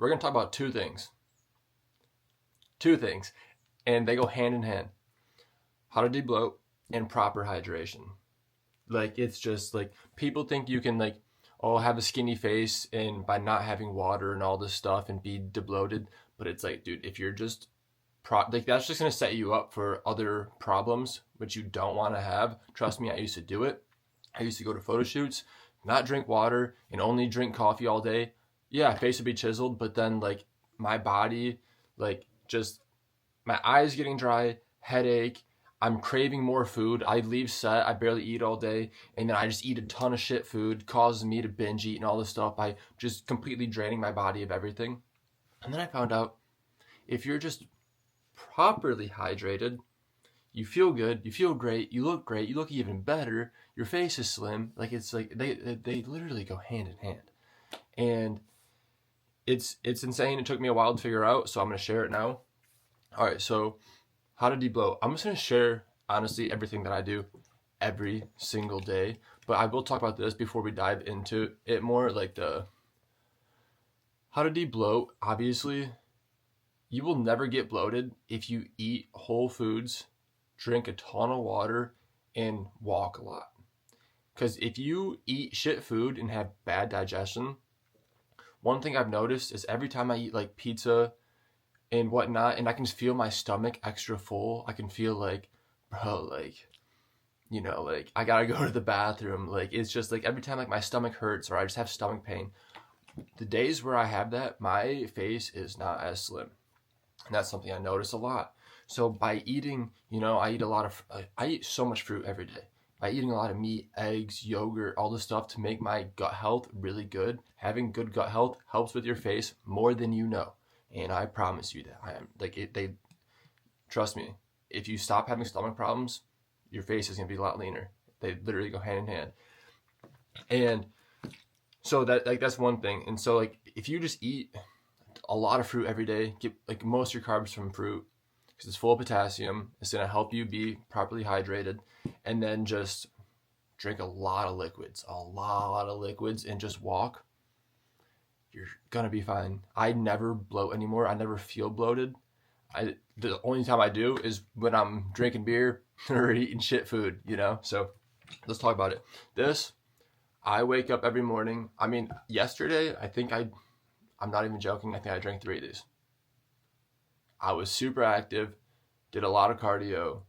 we're going to talk about two things. Two things. And they go hand in hand. How to debloat and proper hydration. Like, it's just like, people think you can like, oh, have a skinny face and by not having water and all this stuff and be debloated. But it's like, dude, if you're just like, that's just going to set you up for other problems, which you don't want to have. Trust me, I used to do it. I used to go to photo shoots, not drink water and only drink coffee all day. Yeah, face would be chiseled, but then like my body, like just my eyes getting dry, headache. I'm craving more food. I leave set. I barely eat all day. And then I just eat a ton of shit food, causes me to binge eat and all this stuff by just completely draining my body of everything. And then I found out if you're just properly hydrated, you feel good, you feel great, you look even better, your face is slim. Like, it's like they literally go hand in hand. And it's insane. It took me a while to figure out, so I'm going to share it now. All right, so how to debloat. I'm just going to share, honestly, everything that I do every single day. But I will talk about this before we dive into it more, like the how to debloat. Obviously, you will never get bloated if you eat whole foods, drink a ton of water, and walk a lot. Because if you eat shit food and have bad digestion, one thing I've noticed is every time I eat like pizza and whatnot, and I can just feel my stomach extra full. I can feel like, bro, like, you know, like I gotta go to the bathroom. Like, it's just like every time like my stomach hurts or I just have stomach pain. The days where I have that, my face is not as slim. And that's something I notice a lot. So by eating, you know, I eat so much fruit every day. By eating a lot of meat, eggs, yogurt, all this stuff to make my gut health really good. Having good gut health helps with your face more than you know. And I promise you that I am like they trust me. If you stop having stomach problems, your face is gonna be a lot leaner. They literally go hand in hand. And so that's one thing. And so like if you just eat a lot of fruit every day, get like most of your carbs from fruit because it's full of potassium. It's gonna help you be properly hydrated, and then just drink a lot of liquids, and just walk. You're gonna be fine. I never bloat anymore. I never feel bloated. The only time I do is when I'm drinking beer or eating shit food, you know? So let's talk about it. I wake up every morning. I mean, yesterday, I'm not even joking, I think I drank 3 of these. I was super active, did a lot of cardio,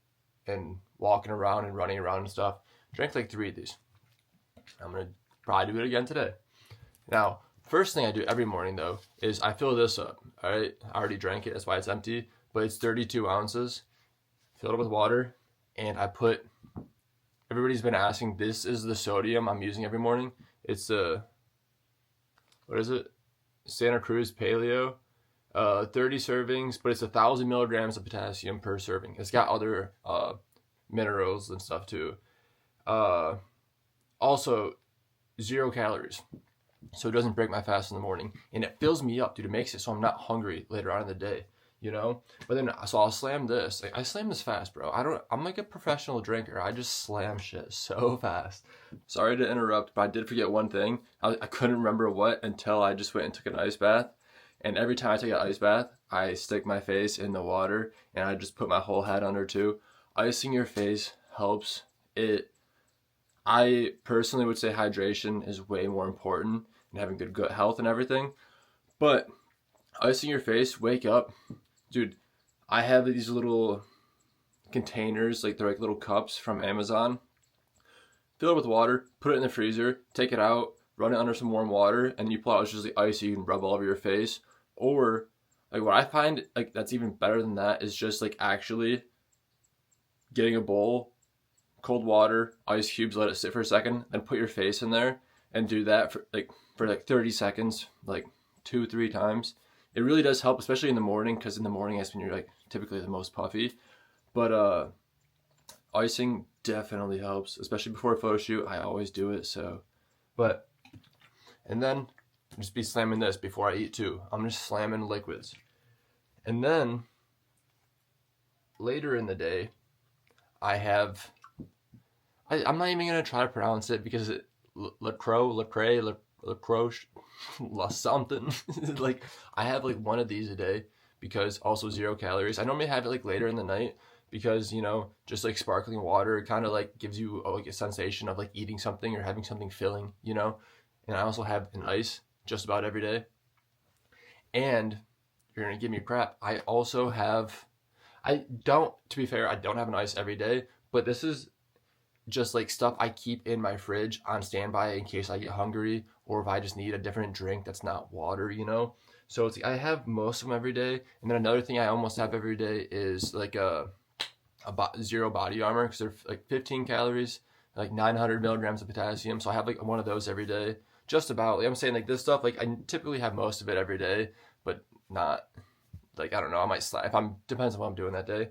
and walking around and running around and stuff. Drank like 3 of these. I'm gonna probably do it again today. Now, first thing I do every morning, though, is I fill this up, all right? I already drank it, that's why it's empty, but it's 32 ounces. Fill it with water, and everybody's been asking, this is the sodium I'm using every morning. It's what is it? Santa Cruz Paleo, 30 servings, but it's 1,000 milligrams of potassium per serving. It's got other minerals and stuff too. Also, 0 calories. So it doesn't break my fast in the morning, and it fills me up, dude. It makes it so I'm not hungry later on in the day, you know. But then, so I'll slam this. Like, I slam this fast, bro. I'm like a professional drinker. I just slam shit so fast. Sorry to interrupt, but I did forget one thing. I couldn't remember what until I just went and took an ice bath. And every time I take an ice bath, I stick my face in the water, and I just put my whole head under too. Icing your face helps. I personally would say hydration is way more important. Having good gut health and everything, but icing your face, wake up, dude. I have these little containers, like they're like little cups from Amazon. Fill it with water, put it in the freezer, take it out, run it under some warm water, and you pull out, it's just the ice you can rub all over your face. Or like what I find like that's even better than that is just like actually getting a bowl, cold water, ice cubes, let it sit for a second, then put your face in there and do that for like 30 seconds, like 2-3 times. It really does help, especially in the morning, because in the morning that's when you're like typically the most puffy. But icing definitely helps, especially before a photo shoot. I always do it. And then just be slamming this before I eat too. I'm just slamming liquids. And then later in the day, I'm not even gonna try to pronounce it because LaCroix, LaCroix, something. Like, I have like one of these a day because also 0 calories. I normally have it like later in the night because, you know, just like sparkling water kind of like gives you like a sensation of like eating something or having something filling, you know. And I also have an ice just about every day. And you're gonna give me crap. I also have, I don't, to be fair, I don't have an ice every day, but this is just like stuff I keep in my fridge on standby in case I get hungry or if I just need a different drink that's not water, you know? So it's like I have most of them every day. And then another thing I almost have every day is like zero body armor because they're like 15 calories, like 900 milligrams of potassium. So I have like one of those every day. Just about. Like I'm saying, like this stuff, like I typically have most of it every day, but not like I don't know. I might slack if I'm depends on what I'm doing that day.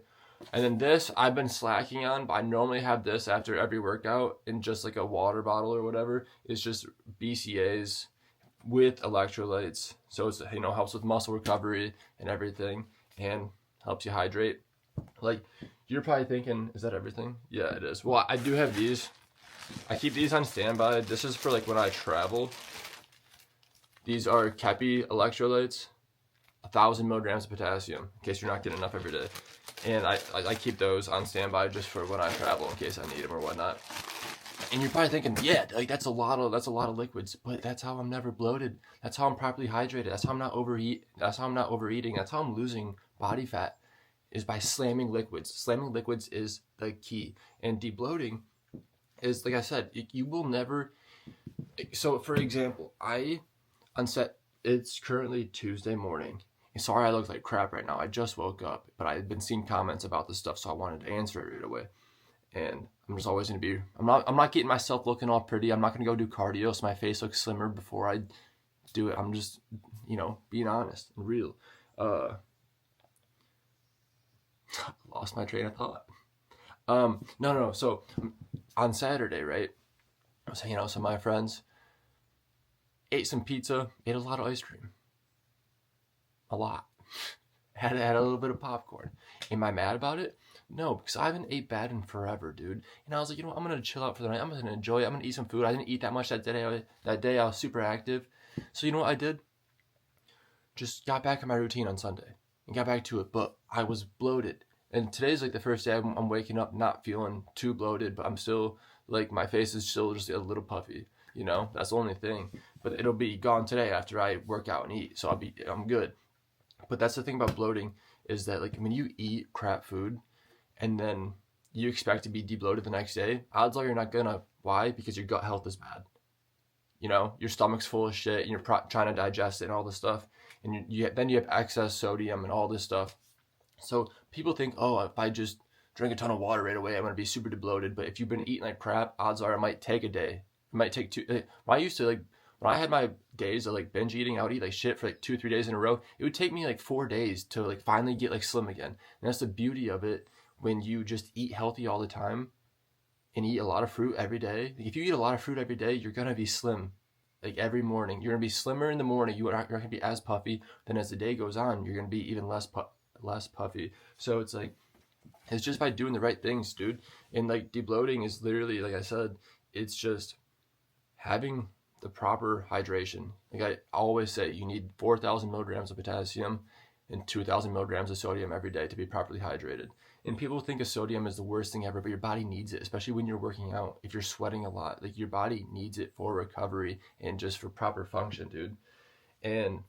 And then this I've been slacking on, but I normally have this after every workout in just like a water bottle or whatever. It's just BCAAs with electrolytes, so it's, you know, helps with muscle recovery and everything, and helps you hydrate. Like you're probably thinking, is that everything? Yeah, it is. Well, I do have these. I keep these on standby. This is for like when I travel. These are Kepi electrolytes, 1,000 milligrams of potassium, in case you're not getting enough every day. And I keep those on standby just for when I travel in case I need them or whatnot. And you're probably thinking, yeah, like that's a lot of liquids, but that's how I'm never bloated. That's how I'm properly hydrated. That's how I'm not overeating. That's how I'm losing body fat, is by slamming liquids. Slamming liquids is the key. And debloating is, like I said, you will never. So for example, it's currently Tuesday morning. And sorry I look like crap right now. I just woke up, but I've been seeing comments about this stuff, so I wanted to answer it right away. And I'm just always gonna be. I'm not getting myself looking all pretty. I'm not gonna go do cardio so my face looks slimmer before I do it. I'm just, you know, being honest and real. Lost my train of thought. No. So on Saturday, right? I was hanging out with some of my friends. Ate some pizza. Ate a lot of ice cream. A lot. Had a little bit of popcorn. Am I mad about it? No, because I haven't ate bad in forever, dude. And I was like, you know what? I'm gonna chill out for the night. I'm gonna enjoy it. I'm gonna eat some food. I didn't eat that much that day. I was super active. So you know what I did? Just got back in my routine on Sunday and got back to it. But I was bloated. And today's like the first day I'm waking up not feeling too bloated, but I'm still like my face is still just a little puffy. You know, that's the only thing. But it'll be gone today after I work out and eat. So I'm good. But that's the thing about bloating is that like when you eat crap food and then you expect to be debloated the next day, odds are you're not gonna. Why? Because your gut health is bad. You know, your stomach's full of shit and you're trying to digest it and all this stuff. And then you have excess sodium and all this stuff. So people think, oh, if I just drink a ton of water right away, I'm gonna be super debloated. But if you've been eating like crap, odds are it might take a day. It might take two. I used to like when I had my days of like binge eating, I would eat like shit for like 2-3 days in a row. It would take me like 4 days to like finally get like slim again. And that's the beauty of it when you just eat healthy all the time and eat a lot of fruit every day. Like if you eat a lot of fruit every day, you're gonna be slim. Like every morning, you're gonna be slimmer in the morning. You're not gonna be as puffy. Then as the day goes on, you're gonna be even less puffy. So it's like it's just by doing the right things, dude. And like debloating is literally, like I said, it's just having the proper hydration. Like I always say, you need 4,000 milligrams of potassium and 2,000 milligrams of sodium every day to be properly hydrated. And people think of sodium as the worst thing ever, but your body needs it, especially when you're working out. If you're sweating a lot, like your body needs it for recovery and just for proper function, dude. And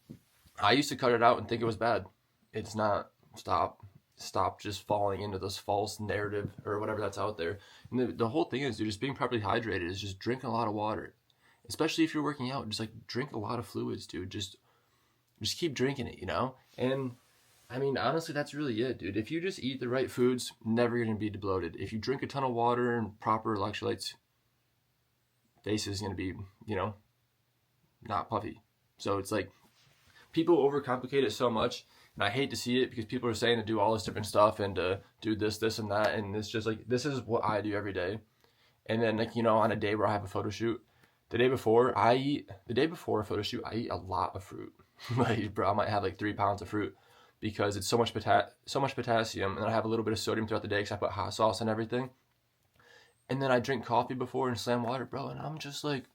I used to cut it out and think it was bad. It's not. Stop just falling into this false narrative or whatever that's out there. And the whole thing is, dude, just being properly hydrated is just drinking a lot of water. Especially if you're working out, just like drink a lot of fluids, dude. Just keep drinking it, you know? And I mean, honestly, that's really it, dude. If you just eat the right foods, never gonna be debloated. If you drink a ton of water and proper electrolytes, face is gonna be, you know, not puffy. So it's like people overcomplicate it so much, and I hate to see it because people are saying to do all this different stuff and to do this, and that, and it's just like this is what I do every day. And then like, you know, on a day where I have a photo shoot, the day before a photo shoot, I eat a lot of fruit. Like, bro, I might have like 3 pounds of fruit because it's so much potassium, and I have a little bit of sodium throughout the day because I put hot sauce and everything. And then I drink coffee before and slam water, bro, and I'm just like,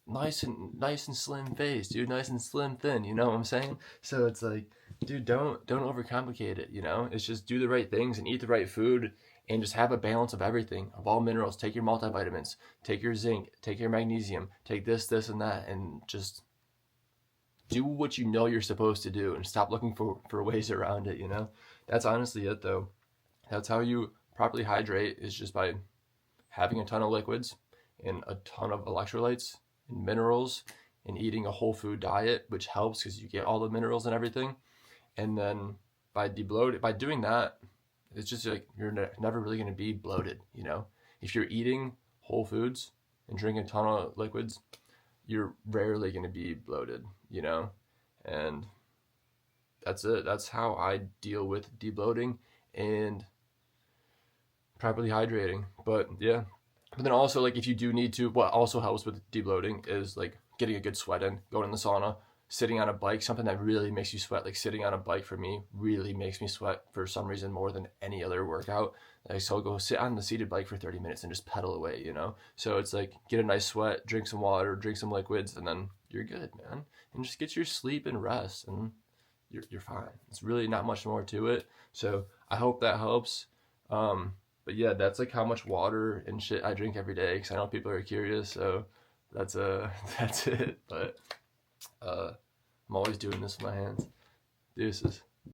nice and slim face, dude, nice and slim thin, you know what I'm saying? So it's like, dude, don't overcomplicate it, you know? It's just do the right things and eat the right food and just have a balance of everything, of all minerals. Take your multivitamins, take your zinc, take your magnesium, take this and that, and just do what you know you're supposed to do and stop looking for ways around it, you know? That's honestly it though. That's how you properly hydrate, is just by having a ton of liquids and a ton of electrolytes and minerals and eating a whole food diet, which helps because you get all the minerals and everything. And then by doing that, it's just like you're never really going to be bloated, you know? If you're eating whole foods and drinking a ton of liquids, you're rarely going to be bloated, you know? And that's it. That's how I deal with debloating and properly hydrating. But yeah. But then also, like, if you do need to, what also helps with debloating is like getting a good sweat in, going in the sauna, sitting on a bike, something that really makes you sweat. Like sitting on a bike for me really makes me sweat for some reason more than any other workout. Like, so I'll go sit on the seated bike for 30 minutes and just pedal away, you know? So it's like get a nice sweat, drink some water, drink some liquids, and then you're good, man. And just get your sleep and rest, and you're fine. It's really not much more to it. So I hope that helps. But yeah, that's like how much water and shit I drink every day, because I know people are curious. So that's that's it. But I'm always doing this with my hands. Deuces.